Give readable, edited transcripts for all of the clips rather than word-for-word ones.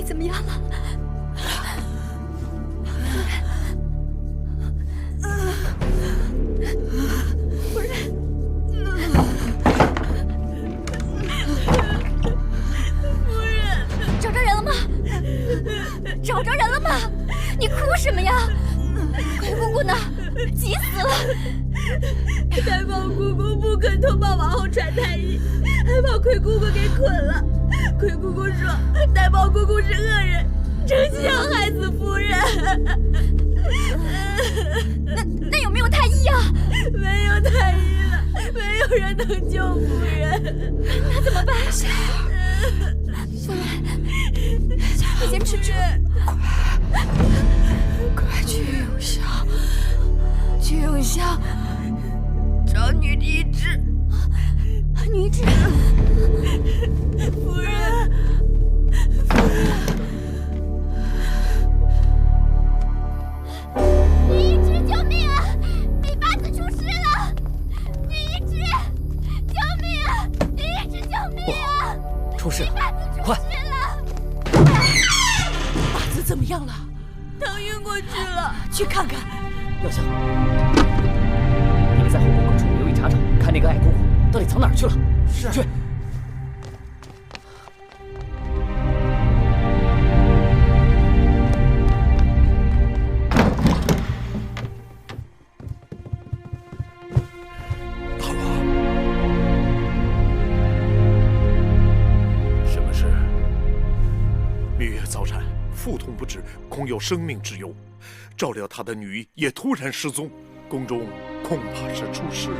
怎么樣了？夫人，夫人，找着人了吗？找着人了嗎？你哭什麼呀？快姑姑呢？急死了！太保姑姑不肯通报王后传太医，还把魁姑姑给捆了。魁姑姑说太保姑姑是恶人，诚心要害死夫人。那有沒有太醫啊？沒有太醫了，沒有人能救夫人。那怎麼辦？夫人，你先吃藥。快去永祥，去永祥找女医治。女医治，夫人，夫人。女医治，救命啊！米八子出事了！女医治，救命啊！女医治，救命啊！出事了，快！八子怎么样了？疼晕过去了，去看看。药香，你们在后宫各处留意查查，看那个爱姑姑到底藏哪儿去了。是。去。大王，什么事？蜜月早产，腹痛不止，恐有生命之忧。照料他的女医也突然失踪，宫中恐怕是出事了。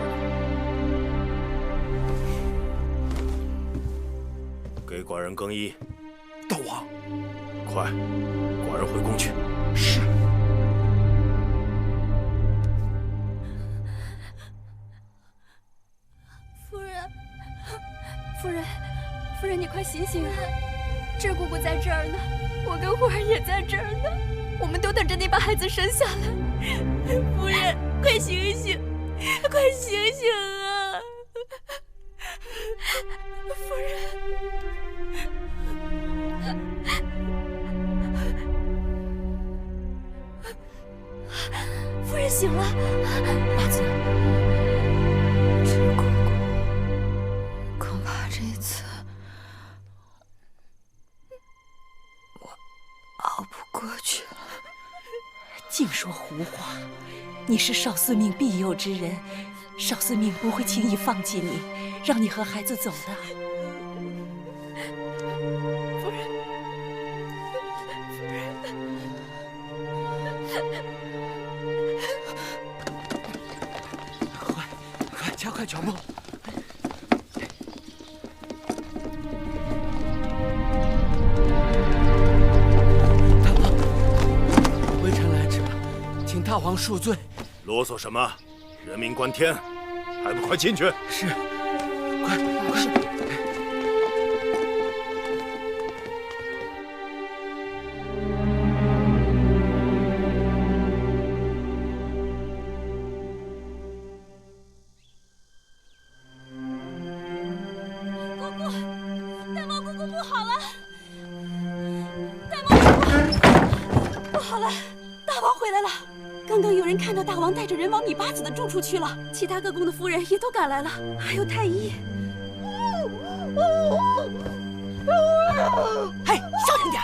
给寡人更衣。大王，快，寡人回宫去。是。夫人，夫人，夫人，你快醒醒啊！智姑姑在这兒呢，我跟慧兒也在這兒呢，我們都等着你把孩子生下來。夫人，快醒醒，快醒醒啊！夫人。夫人醒了，八子，智姑姑，恐怕这次我熬不过去了。净說胡話！你是少司命庇佑之人，少司命不會輕易放棄你，讓你和孩子走的。夫人，夫人。快，加快腳步！大王，微臣來遲了，請大王恕罪。囉嗦什麼？人命關天，還不快進去？是，快快！看到大王帶着人往米八子的住處去了，其他各宮的夫人也都趕來了，還有太醫。嘿，消停點！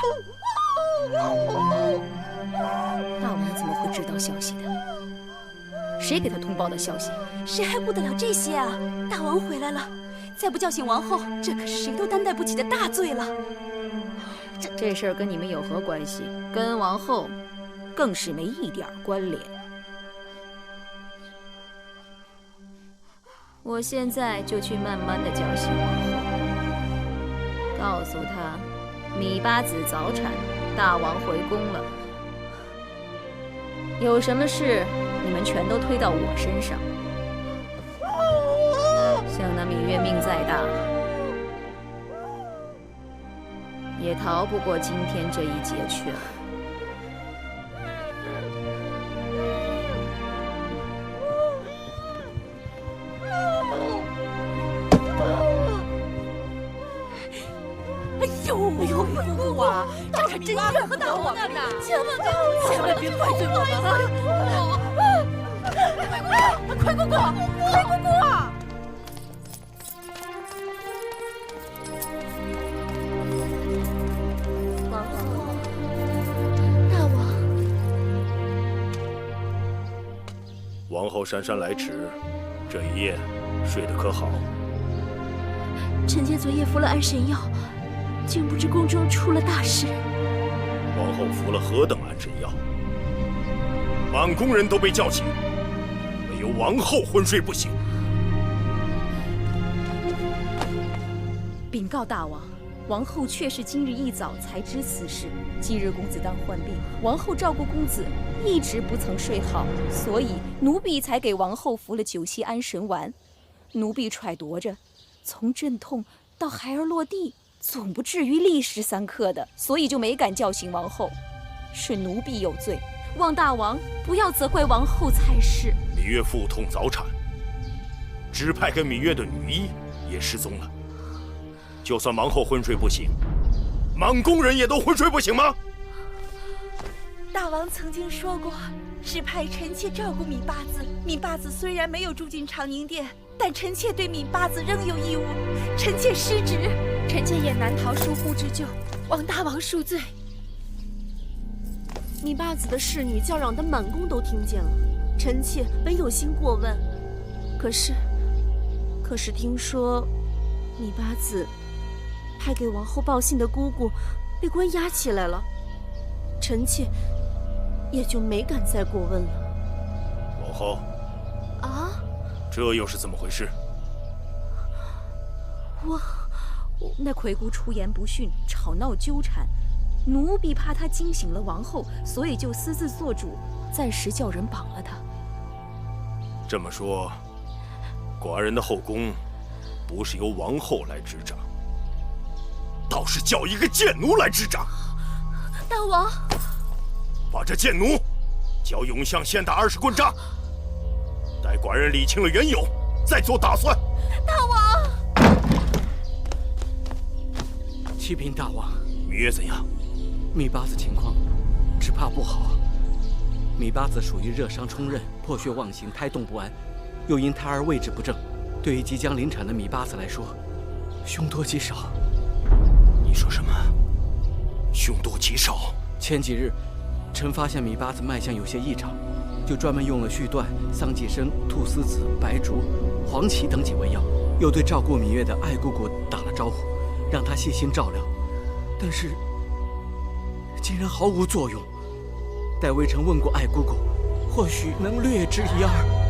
大王怎麼會知道消息的？誰給他通報的消息？誰還顧得了這些啊？大王回來了，再不叫醒王後，這可是誰都擔待不起的大罪了。這事兒跟你們有何關係？跟王後更是沒一點關聯。我現在就去慢慢的叫醒王後，告訴她米八子早產，大王回宮了。有什麼事你們全都推到我身上。像那芈月命再大，也逃不過今天這一劫去了。哎呦，姑姑啊，大臣真怨不得我们呐！千万别怪罪我们啊！快姑姑，快姑姑！王后，大王，王后姗姗来迟，这一夜睡得可好？臣妾昨夜服了安神药，竟不知宫中出了大事。王后服了何等安神药？满宫人都被叫醒，唯有王后昏睡不醒。禀告大王，王后确是今日一早才知此事。今日公子当患病，王后照顾公子，一直不曾睡好，所以奴婢才给王后服了9期安神丸。奴婢揣度着，从阵痛到孩兒落地，总不至于立时3刻的，所以就没敢叫醒王后。是奴婢有罪，望大王不要责怪王后才是。芈月腹痛早產，指派给芈月的女醫也失蹤了。就算王后昏睡不醒，满宮人也都昏睡不醒嗎？大王曾经说过，指派臣妾照顧芈八子。芈八子虽然没有住进长寧殿，但臣妾对芈八子仍有義務。臣妾失職，臣妾也難逃疏忽之咎，望大王恕罪。芈八子的侍女叫嚷的滿宮都聽見了，臣妾本有心過問，可是聽說芈八子派給王後報信的姑姑被關押起來了，臣妾也就沒敢再過問了。王後，啊，這又是怎麼回事？那魁姑出言不遜，吵鬧糾纏，奴婢怕她驚醒了王後，所以就私自做主，暫時叫人綁了她。這麼說，寡人的後宮不是由王後來執掌，倒是叫一個賤奴來執掌。大王，把這賤奴交永巷縣打20棍杖，待寡人理清了緣由，再做打算。大王，啟稟大王，芈月怎樣？芈八子情況只怕不好。芈八子屬於熱傷衝刃，破血妄行，胎動不安，又因胎兒位置不正，對於即將臨產的芈八子來說，凶多吉少。你說什麼？凶多吉少？前幾日，臣發現芈八子脈象有些異常，就專門用了續斷、桑寄生、菟絲子、白朮、黃芪等幾味藥，又對照顧芈月的愛姑姑打了招呼，讓她細心照料，但是竟然毫無作用。待微臣問過愛姑姑，或許能略知一二。